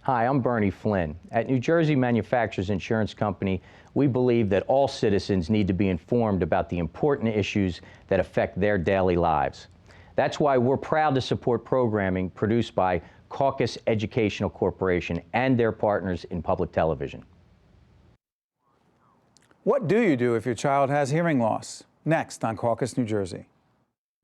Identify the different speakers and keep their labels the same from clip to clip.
Speaker 1: Hi, I'm Bernie Flynn. At New Jersey Manufacturers Insurance Company, we believe that all citizens need to be informed about the important issues that affect their daily lives. That's why we're proud to support programming produced by CAUCUS Educational Corporation and their partners in public television.
Speaker 2: What do you do if your child has hearing loss? Next on CAUCUS New Jersey.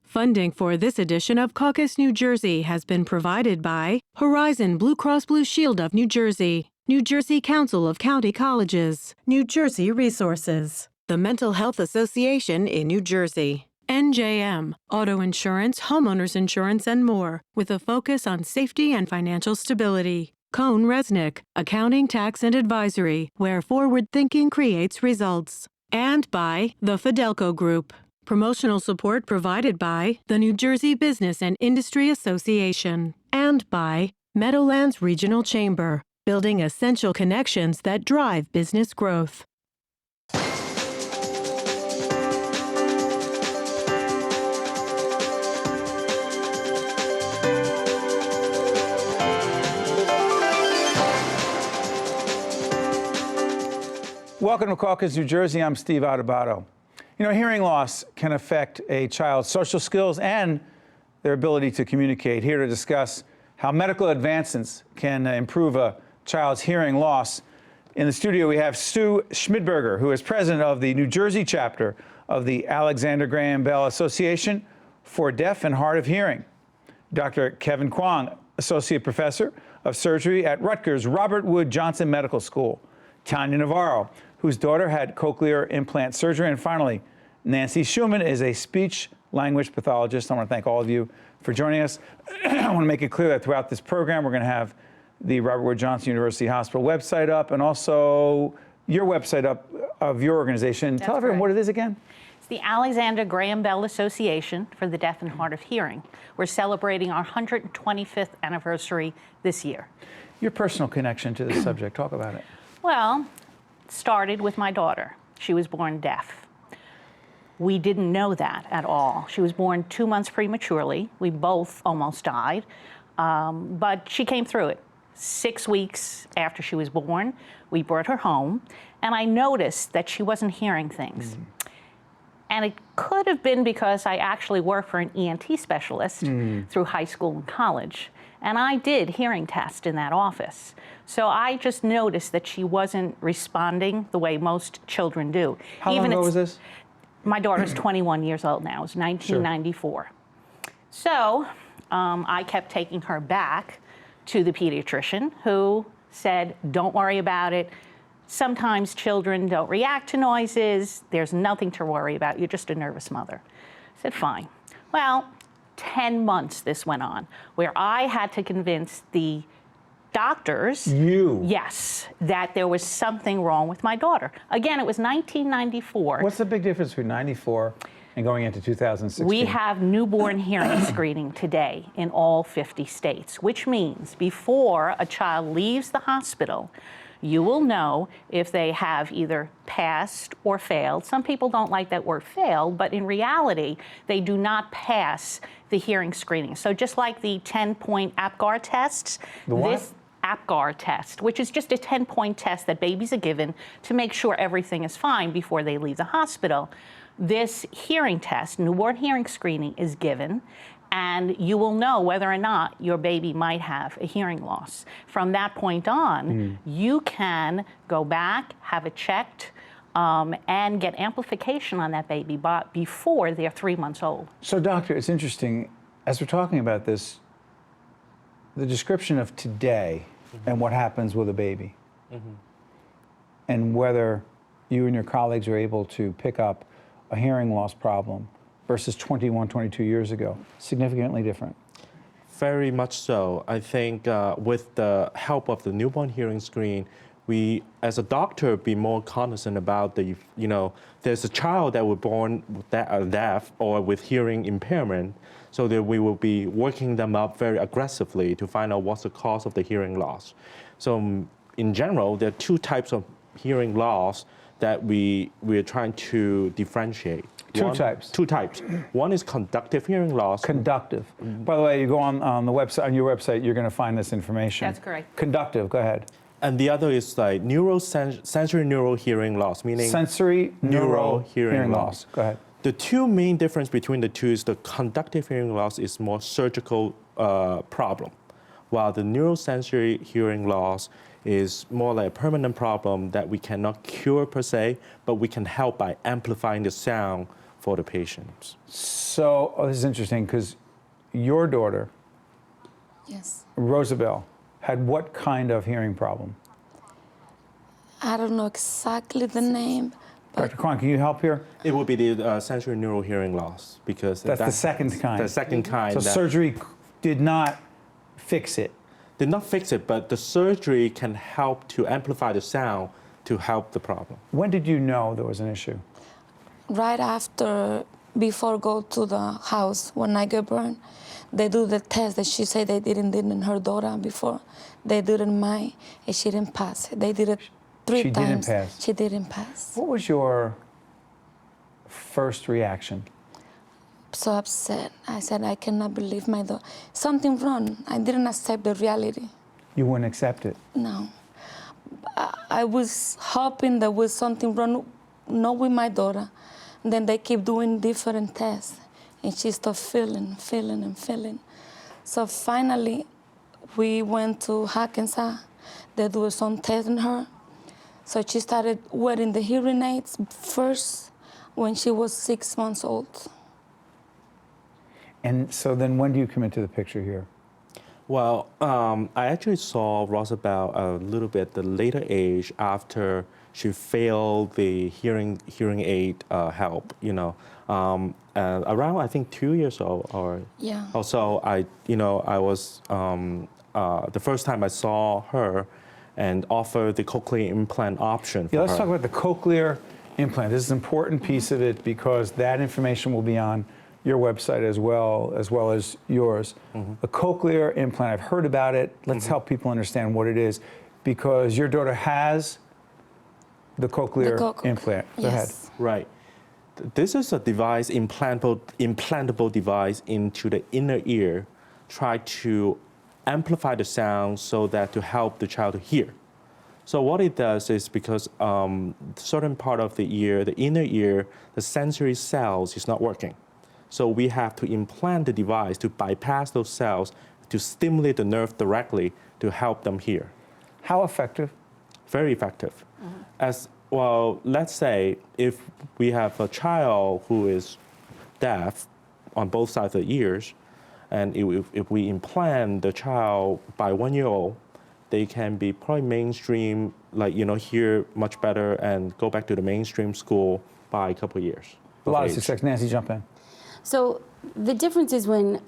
Speaker 3: Funding for this edition of CAUCUS New Jersey has been provided by Horizon Blue Cross Blue Shield of New Jersey, New Jersey Council of County Colleges, New Jersey Resources, the Mental Health Association in New Jersey, NJM, auto insurance, homeowners insurance, and more, with a focus on safety and financial stability. Cohn Resnick, Accounting, Tax, and Advisory, where forward thinking creates results. And by the Fidelco Group. Promotional support provided by the New Jersey Business and Industry Association and by Meadowlands Regional Chamber, building essential connections that drive business growth.
Speaker 2: Welcome to CAUCUS New Jersey. I'm Steve Adubato. You know, hearing loss can affect a child's social skills and their ability to communicate. Here to discuss how medical advancements can improve a child's hearing loss. In the studio, we have Sue Schmidberger, who is president of the New Jersey chapter of the Alexander Graham Bell Association for Deaf and Hard of Hearing. Dr. Kelvin Kwong, associate professor of surgery at Rutgers Robert Wood Johnson Medical School. Tania Navarro, whose daughter had cochlear implant surgery. And finally, Nancy Schumann is a speech-language pathologist. I want to thank all of you for joining us. I want to make it clear that throughout this program, we're going to have the Robert Wood Johnson University Hospital website up and also your website up of your organization.
Speaker 4: That's
Speaker 2: Tell everyone
Speaker 4: correct.
Speaker 2: what it is again.
Speaker 4: It's the Alexander Graham Bell Association for the Deaf and Hard of Hearing. We're celebrating our 125th anniversary this year.
Speaker 2: Your personal connection to this subject, talk about it.
Speaker 4: Well, it started with my daughter. She was born deaf. We didn't know that at all. She was born 2 months prematurely. We both almost died, but she came through it. 6 weeks after she was born, we brought her home, and I noticed that she wasn't hearing things. And it could have been because I actually worked for an ENT specialist through high school and college. And I did hearing tests in that office. So I just noticed that she wasn't responding the way most children do.
Speaker 2: How long ago was this?
Speaker 4: My daughter's 21 years old now. It was 1994. Sure. So I kept taking her back to the pediatrician, who said, don't worry about it. Sometimes children don't react to noises. There's nothing to worry about. You're just a nervous mother. I said, fine. Well, 10 months this went on, where I had to convince the doctors, yes, that there was something wrong with my daughter. Again, it was 1994.
Speaker 2: What's the big difference between 94 and going into 2016?
Speaker 4: We have newborn hearing screening today in all 50 states, which means before a child leaves the hospital, you will know if they have either passed or failed. Some people don't like that word failed, but in reality, they do not pass the hearing screening. So just like the 10-point APGAR tests, this APGAR test, which is just a 10-point test that babies are given to make sure everything is fine before they leave the hospital, this hearing test, newborn hearing screening, is given, and you will know whether or not your baby might have a hearing loss. From that point on, you can go back, have it checked, and get amplification on that baby before they're 3 months old.
Speaker 2: So, doctor, it's interesting, as we're talking about this, the description of today and what happens with a baby, and whether you and your colleagues are able to pick up a hearing loss problem versus 21, 22 years ago, significantly different.
Speaker 5: Very much so. I think with the help of the newborn hearing screen, we, as a doctor, be more cognizant about the, there's a child that was born deaf or with hearing impairment, so that we will be working them up very aggressively to find out what's the cause of the hearing loss. So in general, there are two types of hearing loss that we are trying to differentiate.
Speaker 2: Two types.
Speaker 5: Two types. One is conductive hearing loss.
Speaker 2: Conductive. By the way, you go on the website, on your website, you're going to find this information.
Speaker 4: That's correct.
Speaker 2: Conductive. Go ahead.
Speaker 5: And the other is like sensory neural hearing loss, meaning
Speaker 2: Sensory neural hearing loss. Go ahead.
Speaker 5: The two main difference between the two is the conductive hearing loss is more surgical problem, while the neurosensory hearing loss is more like a permanent problem that we cannot cure per se, but we can help by amplifying the sound for the patients.
Speaker 2: So, this is interesting because your daughter,
Speaker 6: Yes.
Speaker 2: Rosabelle, had what kind of hearing problem?
Speaker 6: I don't know exactly the name, but
Speaker 2: Dr. Kwong, can you help here?
Speaker 5: It would be the sensory neural hearing loss because
Speaker 2: That's the second kind.
Speaker 5: The second kind.
Speaker 2: So
Speaker 5: that
Speaker 2: surgery did not fix it.
Speaker 5: did not fix it, but the surgery can help to amplify the sound to help the problem.
Speaker 2: When did you know there was an issue?
Speaker 6: right after, before go to the house, when I get burned, they do the test that she said they did in her daughter before. They did in mine, and she didn't pass. They did it three
Speaker 2: She didn't
Speaker 6: times.
Speaker 2: pass.
Speaker 6: She didn't pass.
Speaker 2: What was your first reaction?
Speaker 6: So upset. I said, I cannot believe my daughter. Something wrong. I didn't accept the reality.
Speaker 2: You wouldn't accept it.
Speaker 6: No. I was hoping there was something wrong, not with my daughter. Then they keep doing different tests, and she started feeling. So finally, we went to Hackensack. They do some tests on her. So she started wearing the hearing aids first when she was 6 months old.
Speaker 2: And so then when do you come into the picture here?
Speaker 5: Well, I actually saw Rosabelle a little bit the later age after she failed the hearing aid help. You know, around I think 2 years old or
Speaker 6: Yeah.
Speaker 5: Also, I was the first time I saw her and offered the cochlear implant option for
Speaker 2: Yeah, let's
Speaker 5: her.
Speaker 2: talk about the cochlear implant. This is an important piece of it because that information will be on your website as well as yours. The cochlear implant, I've heard about it. Let's help people understand what it is because your daughter has the cochlear implant. Go ahead.
Speaker 6: Yes.
Speaker 5: Right. This is a device, implantable device into the inner ear, try to amplify the sound so that to help the child to hear. So what it does is because certain part of the ear, the inner ear, the sensory cells is not working. So we have to implant the device to bypass those cells to stimulate the nerve directly to help them hear.
Speaker 2: How effective?
Speaker 5: Very effective. As well, let's say if we have a child who is deaf on both sides of the ears, and if we implant the child by 1 year old, they can be probably mainstream, hear much better and go back to the mainstream school by a couple of years.
Speaker 2: A lot of success. Nancy, jump in.
Speaker 7: So the difference is when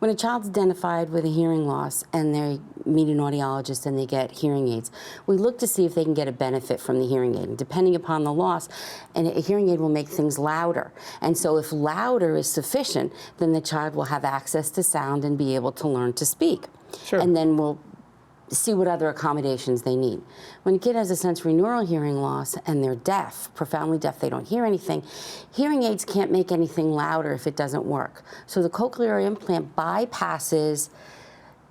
Speaker 7: a child's identified with a hearing loss and they meet an audiologist and they get hearing aids, we look to see if they can get a benefit from the hearing aid. And depending upon the loss, and a hearing aid will make things louder. And so if louder is sufficient, then the child will have access to sound and be able to learn to speak.
Speaker 2: Sure.
Speaker 7: And then we'll see what other accommodations they need. When a kid has a sensory neural hearing loss and they're deaf, profoundly deaf, they don't hear anything, hearing aids can't make anything louder if it doesn't work. So the cochlear implant bypasses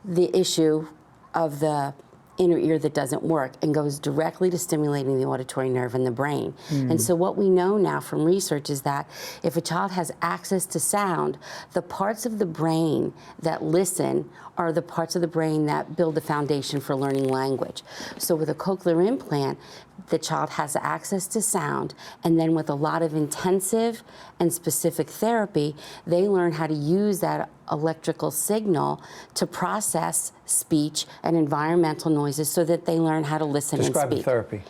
Speaker 7: the issue of the inner ear that doesn't work and goes directly to stimulating the auditory nerve in the brain. And so what we know now from research is that if a child has access to sound, the parts of the brain that listen are the parts of the brain that build the foundation for learning language. So with a cochlear implant, the child has access to sound, and then with a lot of intensive and specific therapy, they learn how to use that electrical signal to process speech and environmental noises so that they learn how to listen and speak.
Speaker 2: Describe the therapy.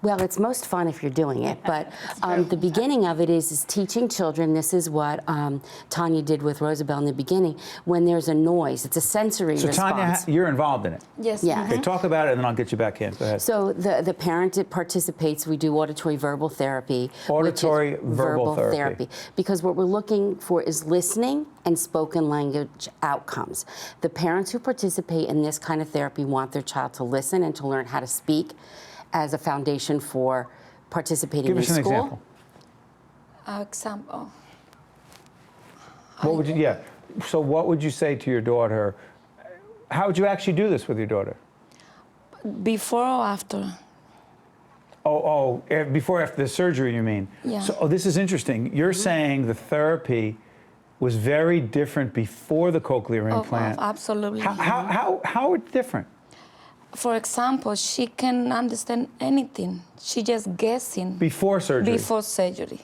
Speaker 7: Well, it's most fun if you're doing it, but the beginning of it is teaching children. This is what Tania did with Rosabelle in the beginning. When there's a noise, it's a sensory
Speaker 2: So
Speaker 7: response.
Speaker 2: Tania, you're involved in it.
Speaker 6: Yes.
Speaker 7: Yeah.
Speaker 2: Okay, talk about it and then I'll get you back in. Go ahead.
Speaker 7: So the parent participates. We do auditory verbal therapy.
Speaker 2: Auditory
Speaker 7: which is
Speaker 2: verbal therapy.
Speaker 7: Because what we're looking for is listening and spoken language outcomes. The parents who participate in this kind of therapy want their child to listen and to learn how to speak as a foundation for participating
Speaker 2: Give
Speaker 7: in
Speaker 2: us an
Speaker 7: school.
Speaker 2: example.
Speaker 6: Example.
Speaker 2: What would you, yeah. So what would you say to your daughter? How would you actually do this with your daughter?
Speaker 6: Before or after?
Speaker 2: Before, after the surgery, you mean?
Speaker 6: Yeah.
Speaker 2: So, this is interesting. You're saying the therapy was very different before the cochlear implant.
Speaker 6: Absolutely.
Speaker 2: How it's different?
Speaker 6: For example, she can understand anything. She just guessing.
Speaker 2: Before surgery?
Speaker 6: Before surgery.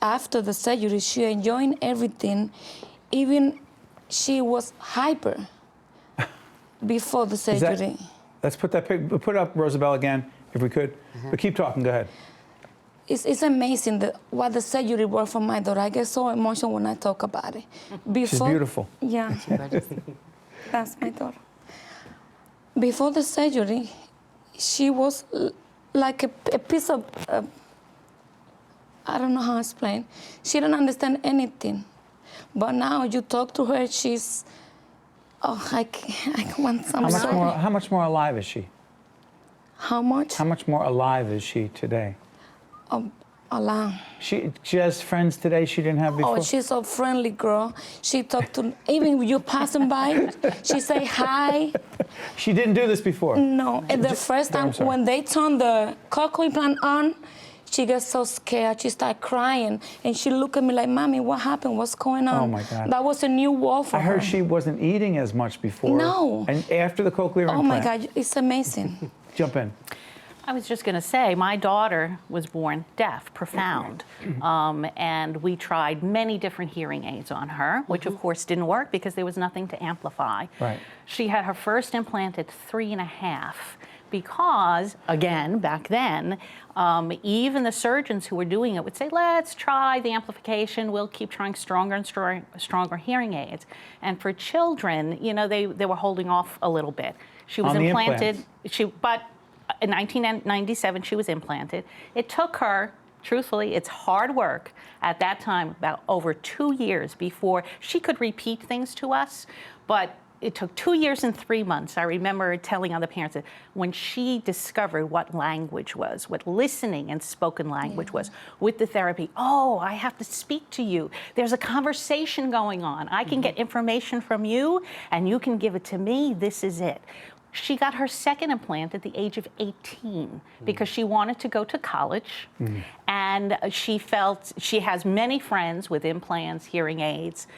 Speaker 6: After the surgery, she enjoying everything. Even she was hyper before the surgery.
Speaker 2: Let's put put up Rosabelle again, if we could. But keep talking, go ahead.
Speaker 6: It's amazing what the surgery was for my daughter. I get so emotional when I talk about it.
Speaker 2: She's beautiful.
Speaker 6: Yeah, that's my daughter. Before the surgery, she was like a piece of, I don't know how to explain. She didn't understand anything. But now you talk to her, she's, I want some.
Speaker 2: How much more alive is she?
Speaker 6: How much?
Speaker 2: How much more alive is she today?
Speaker 6: Alive.
Speaker 2: She has friends today she didn't have before?
Speaker 6: Oh, she's a friendly girl. She talked to, even when you passing by, she say hi.
Speaker 2: She didn't do this before?
Speaker 6: No, and the first time when they turned the cochlear implant on, she got so scared. She started crying, and she looked at me like, "Mommy, what happened? What's going on?"
Speaker 2: Oh my God!
Speaker 6: That was a new world for her.
Speaker 2: I heard she wasn't eating as much before.
Speaker 6: No.
Speaker 2: And after the cochlear implant.
Speaker 6: Oh my God, it's amazing.
Speaker 2: Jump in.
Speaker 4: I was just going to say, my daughter was born deaf, profound, and we tried many different hearing aids on her, which of course didn't work because there was nothing to amplify.
Speaker 2: Right.
Speaker 4: She had her first implant at 3.5 because, again, back then, even the surgeons who were doing it would say, let's try the amplification, we'll keep trying stronger and stronger hearing aids. And for children, you know, they were holding off a little bit. She was implanted, but in 1997, she was implanted. It took her, truthfully, it's hard work at that time, about over 2 years before she could repeat things to us, but it took 2 years and 3 months. I remember telling other parents that when she discovered what language was, what listening and spoken language was with the therapy, oh, I have to speak to you. There's a conversation going on. I can get information from you and you can give it to me. This is it. She got her second implant at the age of 18 because she wanted to go to college, and she felt she has many friends with implants, hearing aids,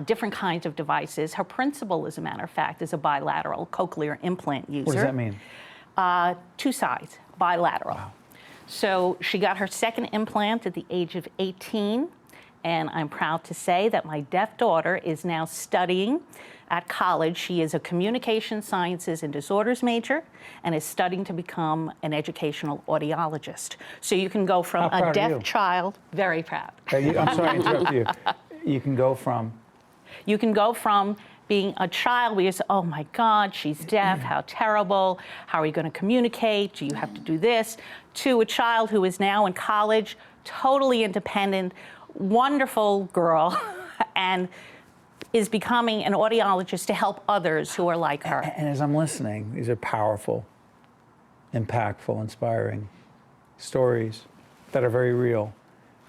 Speaker 4: different kinds of devices. Her principal, as a matter of fact, is a bilateral cochlear implant user.
Speaker 2: What does that mean?
Speaker 4: 2 sides, bilateral.
Speaker 2: Wow.
Speaker 4: So she got her second implant at the age of 18, and I'm proud to say that my deaf daughter is now studying at college. She is a communication sciences and disorders major and is studying to become an educational audiologist. So you can go from a deaf child, very proud.
Speaker 2: I'm sorry to interrupt you. You can go from?
Speaker 4: You can go from being a child where you say, oh my God, she's deaf, how terrible, how are you going to communicate, do you have to do this, to a child who is now in college, totally independent, wonderful girl, and is becoming an audiologist to help others who are like her.
Speaker 2: And as I'm listening, these are powerful, impactful, inspiring stories that are very real.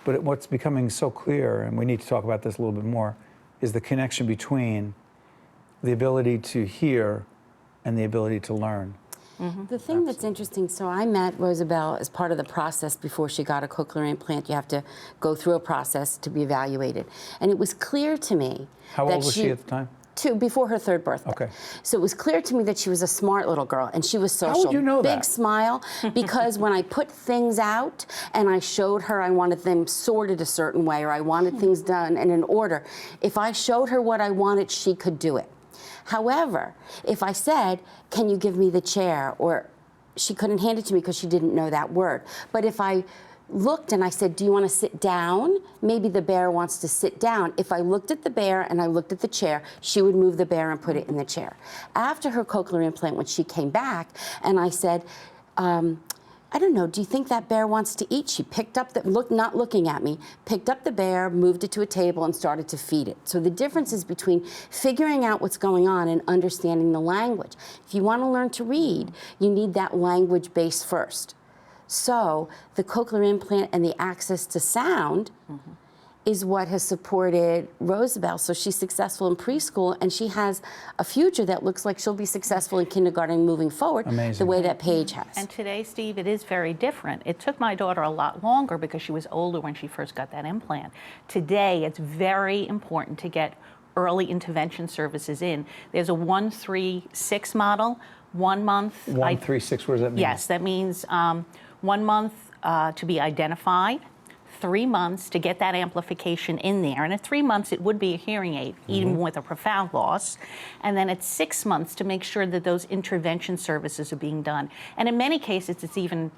Speaker 2: But what's becoming so clear, and we need to talk about this a little bit more, is the connection between the ability to hear and the ability to learn.
Speaker 7: The thing that's interesting, so I met Rosabelle as part of the process before she got a cochlear implant. You have to go through a process to be evaluated. And it was clear to me
Speaker 2: How old was she at the time?
Speaker 7: Before her 3rd birthday.
Speaker 2: Okay.
Speaker 7: So it was clear to me that she was a smart little girl, and she was social.
Speaker 2: How would you know that?
Speaker 7: Big smile, because when I put things out and I showed her I wanted them sorted a certain way, or I wanted things done in an order, if I showed her what I wanted, she could do it. However, if I said, can you give me the chair, or she couldn't hand it to me because she didn't know that word. But if I looked and I said, do you want to sit down? Maybe the bear wants to sit down. If I looked at the bear and I looked at the chair, she would move the bear and put it in the chair. After her cochlear implant, when she came back, and I said, I don't know, do you think that bear wants to eat? She picked up not looking at me, picked up the bear, moved it to a table, and started to feed it. So the difference is between figuring out what's going on and understanding the language. If you want to learn to read, you need that language base first. So the cochlear implant and the access to sound is what has supported Rosabelle. So she's successful in preschool, and she has a future that looks like she'll be successful in kindergarten moving forward,
Speaker 2: Amazing.
Speaker 7: the way that Paige has.
Speaker 4: And today, Steve, it is very different. It took my daughter a lot longer because she was older when she first got that implant. Today, it's very important to get early intervention services in. There's a 1-3-6 model, 1 month.
Speaker 2: 1-3-6, what does that mean?
Speaker 4: Yes, that means 1 month to be identified, 3 months to get that amplification in there. And at 3 months, it would be a hearing aid, even with a profound loss. And then at 6 months to make sure that those intervention services are being done. And in many cases, it's even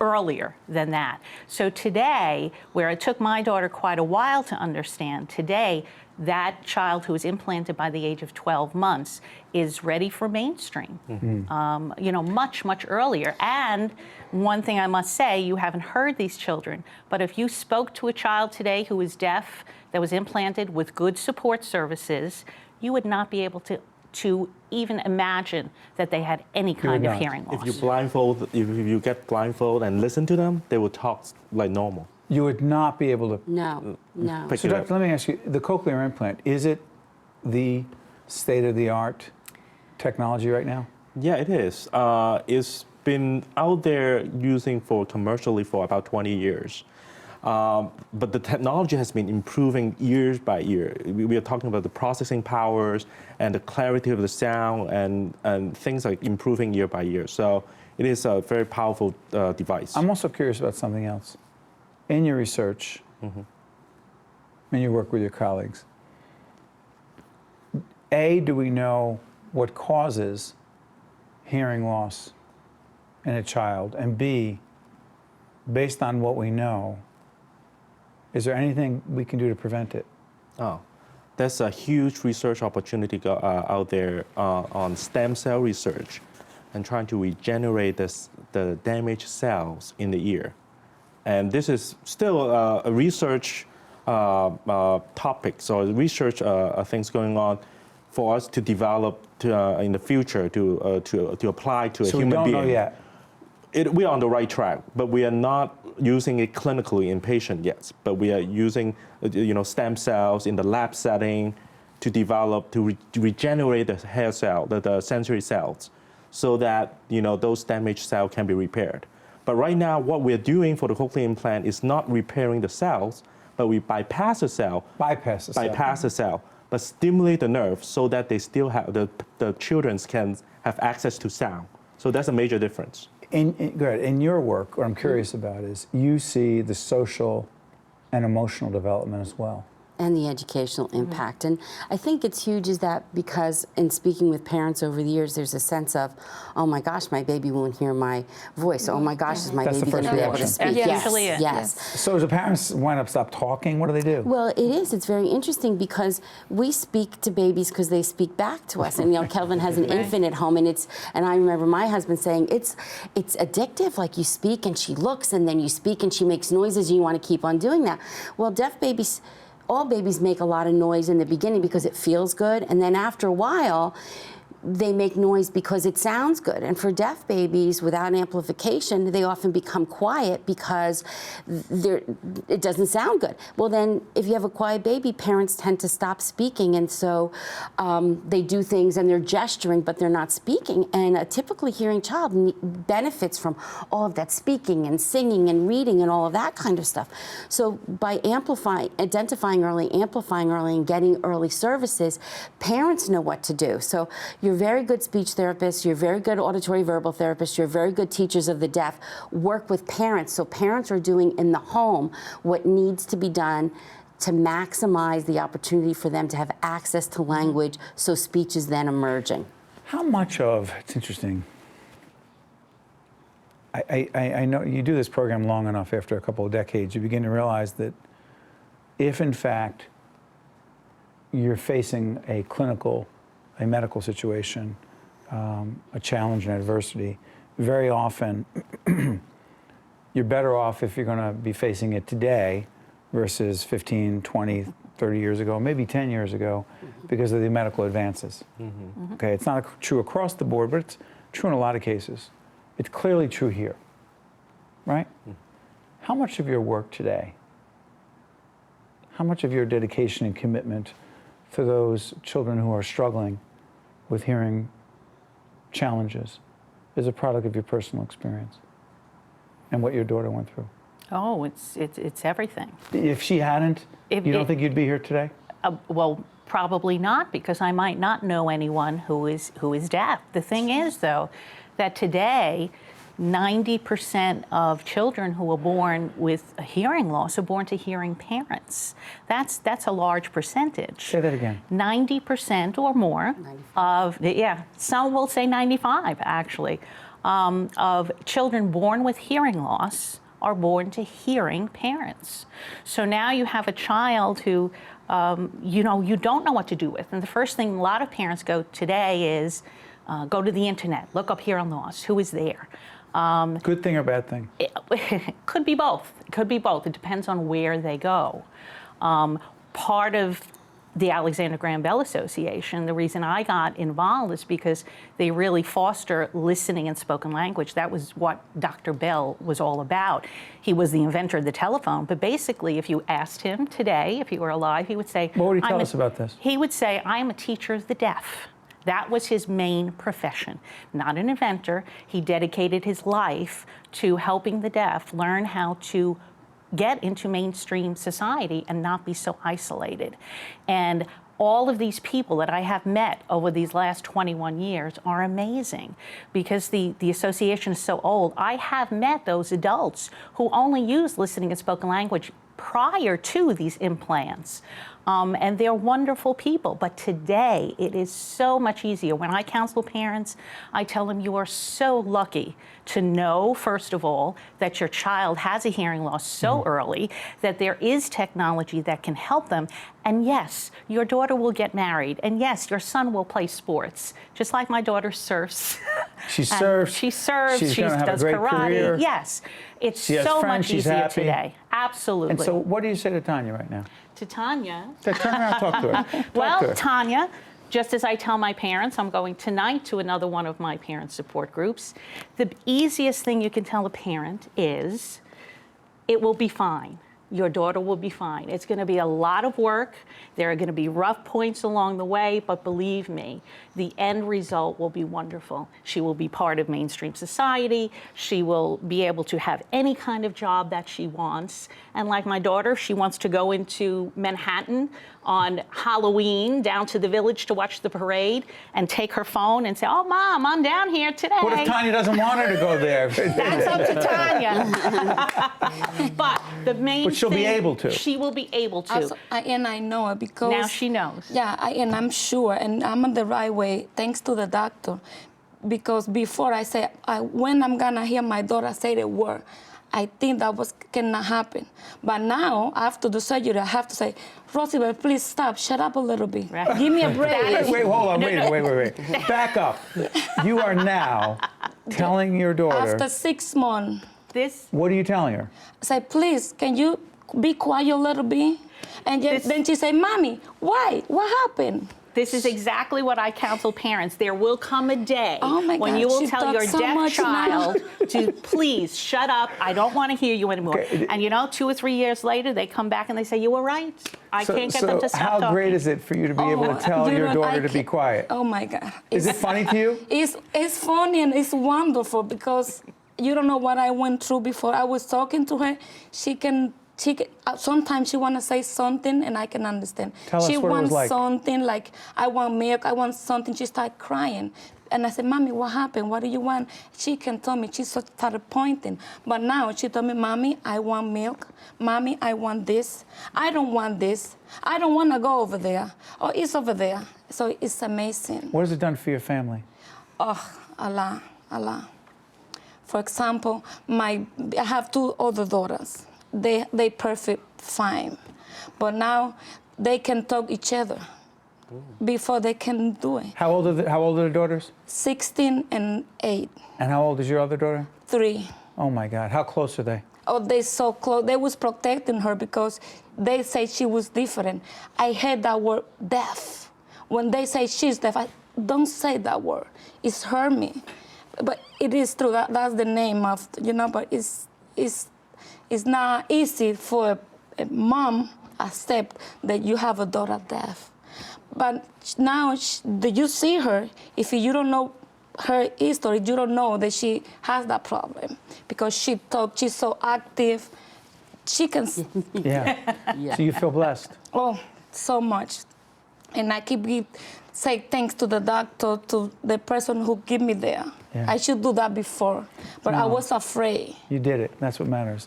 Speaker 4: earlier than that. So today, where it took my daughter quite a while to understand, today, that child who was implanted by the age of 12 months is ready for mainstream, you know, much, much earlier. And one thing I must say, you haven't heard these children, but if you spoke to a child today who is deaf, that was implanted with good support services, you would not be able to even imagine that they had any kind of hearing loss.
Speaker 5: If you get blindfold and listen to them, they will talk like normal.
Speaker 2: You would not be able to.
Speaker 7: No, no.
Speaker 2: So, Doctor, let me ask you: the cochlear implant, is it the state-of-the-art technology right now?
Speaker 5: Yeah, it is. It's been out there using commercially for about 20 years. But the technology has been improving years by year. We are talking about the processing powers and the clarity of the sound and things like improving year by year. So it is a very powerful device.
Speaker 2: I'm also curious about something else. In your research, and your work with your colleagues, A, do we know what causes hearing loss in a child? And B, based on what we know, is there anything we can do to prevent it?
Speaker 5: Oh, there's a huge research opportunity out there on stem cell research and trying to regenerate the damaged cells in the ear. And this is still a research topic, so research things going on for us to develop in the future to apply to a human being.
Speaker 2: So we don't know yet?
Speaker 5: We are on the right track, but we are not using it clinically in patient yet. But we are using stem cells in the lab setting to develop, to regenerate the hair cell, the sensory cells, so that those damaged cells can be repaired. But right now, what we're doing for the cochlear implant is not repairing the cells, but we bypass the cell.
Speaker 2: Bypass the cell.
Speaker 5: But stimulate the nerve so that they still have, the children can have access to sound. So that's a major difference.
Speaker 2: Good. In your work, what I'm curious about is you see the social and emotional development as well.
Speaker 7: And the educational impact. And I think it's huge is that because in speaking with parents over the years, there's a sense of, oh my gosh, my baby won't hear my voice. Oh my gosh, is my baby going to be able to speak? Yes.
Speaker 2: So as the parents wind up stop talking, what do they do?
Speaker 7: Well, it's very interesting because we speak to babies because they speak back to us. And Kelvin has an infant at home, and I remember my husband saying it's addictive. Like you speak and she looks, and then you speak and she makes noises, and you want to keep on doing that. Well, deaf babies, all babies make a lot of noise in the beginning because it feels good, and then after a while, they make noise because it sounds good. And for deaf babies without amplification, they often become quiet because it doesn't sound good. Well, then if you have a quiet baby, parents tend to stop speaking, and so they do things and they're gesturing, but they're not speaking. And a typically hearing child benefits from all of that speaking and singing and reading and all of that kind of stuff. So by identifying early, amplifying early, and getting early services, parents know what to do. So you're very good speech therapists, you're very good auditory verbal therapists, you're very good teachers of the deaf. Work with parents, so parents are doing in the home what needs to be done to maximize the opportunity for them to have access to language, so speech is then emerging.
Speaker 2: How much of, it's interesting, I know you do this program long enough, after a couple of decades, you begin to realize that if in fact you're facing a medical situation, a challenge and adversity, very often you're better off if you're going to be facing it today versus 15, 20, 30 years ago, maybe 10 years ago, because of the medical advances. Okay, it's not true across the board, but it's true in a lot of cases. It's clearly true here. right? How much of your work today, how much of your dedication and commitment for those children who are struggling with hearing challenges is a product of your personal experience and what your daughter went through?
Speaker 4: Oh, it's everything.
Speaker 2: If she hadn't, you don't think you'd be here today?
Speaker 4: Well, probably not, because I might not know anyone who is deaf. The thing is, though, that today, 90% of children who are born with a hearing loss are born to hearing parents. That's a large percentage.
Speaker 2: Say that again.
Speaker 4: 90% or more of, some will say 95 actually, of children born with hearing loss are born to hearing parents. So now you have a child who, you don't know what to do with. And the first thing a lot of parents go today is go to the internet, look up hearing loss, who is there?
Speaker 2: Good thing or bad thing?
Speaker 4: It could be both. It could be both. It depends on where they go. Part of the Alexander Graham Bell Association, the reason I got involved is because they really foster listening and spoken language. That was what Dr. Bell was all about. He was the inventor of the telephone, but basically if you asked him today, if he were alive, he would say—
Speaker 2: What would he tell us about this?
Speaker 4: He would say, I'm a teacher of the deaf. That was his main profession, not an inventor. He dedicated his life to helping the deaf learn how to get into mainstream society and not be so isolated. And all of these people that I have met over these last 21 years are amazing because the association is so old. I have met those adults who only use listening and spoken language prior to these implants. And they're wonderful people. But today, it is so much easier. When I counsel parents, I tell them you are so lucky to know, first of all, that your child has a hearing loss so early, that there is technology that can help them. And yes, your daughter will get married. And yes, your son will play sports, just like my daughter surfs.
Speaker 2: She surfs.
Speaker 4: She surfs.
Speaker 2: She's
Speaker 4: She
Speaker 2: gonna have a
Speaker 4: does
Speaker 2: great
Speaker 4: karate.
Speaker 2: career.
Speaker 4: Yes. It's
Speaker 2: She has
Speaker 4: so
Speaker 2: friends,
Speaker 4: much
Speaker 2: she's
Speaker 4: easier
Speaker 2: happy.
Speaker 4: today. Absolutely.
Speaker 2: And so what do you say to Tanya right now?
Speaker 4: To Tanya.
Speaker 2: Turn around and talk to her. Talk to
Speaker 4: Well,
Speaker 2: her.
Speaker 4: Tanya, just as I tell my parents, I'm going tonight to another one of my parent support groups. The easiest thing you can tell a parent is, it will be fine. Your daughter will be fine. It's going to be a lot of work. There are going to be rough points along the way, but believe me, the end result will be wonderful. She will be part of mainstream society. She will be able to have any kind of job that she wants. And like my daughter, she wants to go into Manhattan on Halloween down to the village to watch the parade and take her phone and say, oh, Mom, I'm down here today.
Speaker 2: What if Tanya doesn't want her to go there?
Speaker 4: That's up to Tanya. But the main
Speaker 2: But she'll be
Speaker 4: thing,
Speaker 2: able to.
Speaker 4: She will be able to.
Speaker 6: And I know it because
Speaker 4: Now she knows.
Speaker 6: Yeah, and I'm sure, and I'm on the right way thanks to the doctor. Because before I say, when I'm gonna hear my daughter say the word, I think that cannot happen. But now, after the surgery, I have to say, Rosibel, please stop, shut up a little bit.
Speaker 4: Right.
Speaker 6: Give me a break.
Speaker 2: Wait, hold on, wait. Back up. You are now telling your daughter.
Speaker 6: After 6 months,
Speaker 2: What are you telling her?
Speaker 6: I say, please, can you be quiet a little bit? And then she say, Mommy, why? What happened?
Speaker 4: This is exactly what I counsel parents. There will come a day when
Speaker 6: God,
Speaker 4: you will
Speaker 6: she
Speaker 4: tell your
Speaker 6: talks so
Speaker 4: deaf
Speaker 6: much
Speaker 4: child to please shut up. I don't want to hear you anymore.
Speaker 2: Okay.
Speaker 4: And 2 or 3 years later, they come back and they say, you were right. I can't get them to stop talking.
Speaker 2: How great is it for you to be able to tell your daughter to be quiet?
Speaker 6: Oh my God.
Speaker 2: Is it funny to you?
Speaker 6: It's funny and it's wonderful because you don't know what I went through before. I was talking to her. She can sometimes she want to say something and I can understand.
Speaker 2: Tell us
Speaker 6: she
Speaker 2: what it was
Speaker 6: wants
Speaker 2: like.
Speaker 6: something like, I want milk, I want something. She started crying. And I said, Mommy, what happened? What do you want? She can tell me. She started pointing. But now she told me, Mommy, I want milk. Mommy, I want this. I don't want this. I don't want to go over there. Oh, it's over there. So it's amazing.
Speaker 2: What has it done for your family?
Speaker 6: Oh, Allah. For example, I have 2 other daughters. They perfect fine, but now they can talk each other. Before they can do it.
Speaker 2: How old are the daughters?
Speaker 6: 16 and 8.
Speaker 2: And how old is your other daughter?
Speaker 6: 3.
Speaker 2: Oh my God, how close are they?
Speaker 6: Oh, they so close. They was protecting her because they say she was different. I heard that word deaf. When they say she's deaf, I don't say that word. It's hurt me. But it is true. That's the name of, but it's not easy for a mom accept that you have a daughter deaf. But now you see her, if you don't know her history, you don't know that she has that problem because she talks, she's so active. She can.
Speaker 2: Yeah. So you feel blessed.
Speaker 6: Oh, so much. And I keep say thanks to the doctor, to the person who gave me there.
Speaker 2: Yeah.
Speaker 6: I should do that before, but I was afraid.
Speaker 2: You did it. That's what matters.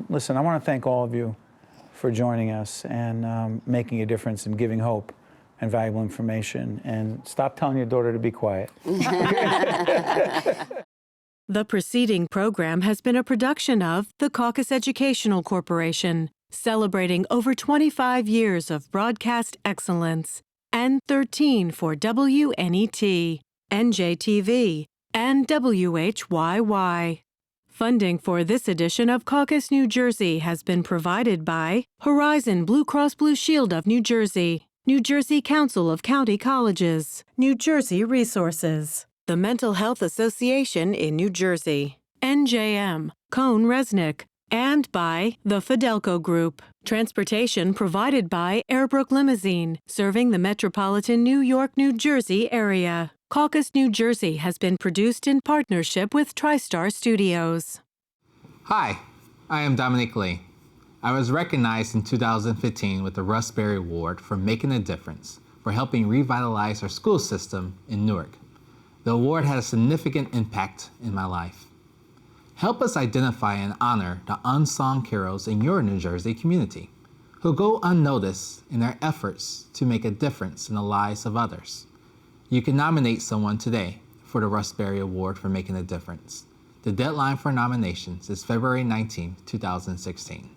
Speaker 2: Listen, I want to thank all of you for joining us and making a difference and giving hope and valuable information. And stop telling your daughter to be quiet.
Speaker 3: The preceding program has been a production of the CAUCUS Educational Corporation, celebrating over 25 years of broadcast excellence, and 13 for WNET, NJTV, and WHYY. Funding for this edition of CAUCUS New Jersey has been provided by Horizon Blue Cross Blue Shield of New Jersey, New Jersey Council of County Colleges, New Jersey Resources, the Mental Health Association in New Jersey, NJM, Cone Resnick, and by the Fidelco Group. Transportation provided by Airbrook Limousine, serving the metropolitan New York, New Jersey area. CAUCUS New Jersey has been produced in partnership with TriStar Studios.
Speaker 8: Hi, I am Dominic Lee. I was recognized in 2015 with the Russ Berry Award for making a difference, for helping revitalize our school system in Newark. The award had a significant impact in my life. Help us identify and honor the unsung heroes in your New Jersey community who go unnoticed in their efforts to make a difference in the lives of others. You can nominate someone today for the Russ Berry Award for making a difference. The deadline for nominations is February 19, 2016.